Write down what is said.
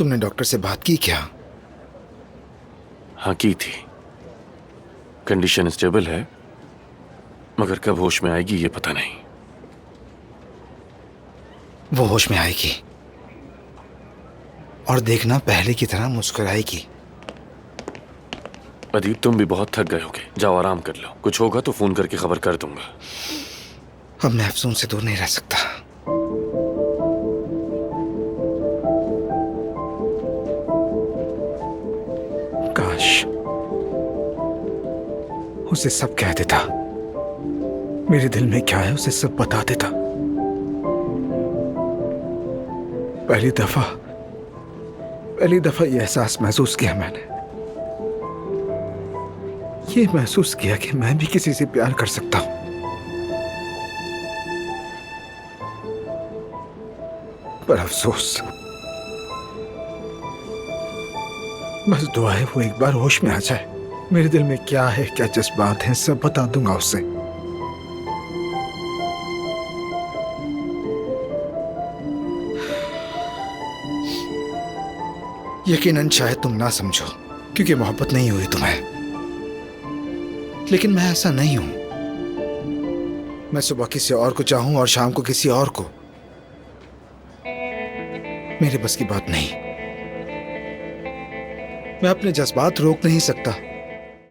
तुमने डॉक्टर से बात की क्या? हाँ की थी। कंडीशन स्टेबल है, मगर कब होश में आएगी ये पता नहीं। वो होश में आएगी और देखना पहले की तरह मुस्कुराएगी। अदीब तुम भी बहुत थक गए होगे, जाओ आराम कर लो। कुछ होगा तो फोन करके खबर कर दूंगा। अब मैं अफसून से दूर नहीं रह सकता। काश उसे सब कह देता, मेरे दिल में क्या है उसे सब बता देता। पहली दफा यह एहसास महसूस किया मैंने, ये महसूस किया कि मैं भी किसी से प्यार कर सकता हूं। पर अफसोस, बस दुआ है वो एक बार होश में आ जाए। मेरे दिल में क्या है, क्या जज्बात हैं, सब बता दूंगा उसे। यकीनन शायद तुम ना समझो, क्योंकि मोहब्बत नहीं हुई तुम्हें, लेकिन मैं ऐसा नहीं हूं। मैं सुबह किसी और को चाहूं और शाम को किसी और को, मेरे बस की बात नहीं। मैं अपने जज्बात रोक नहीं सकता,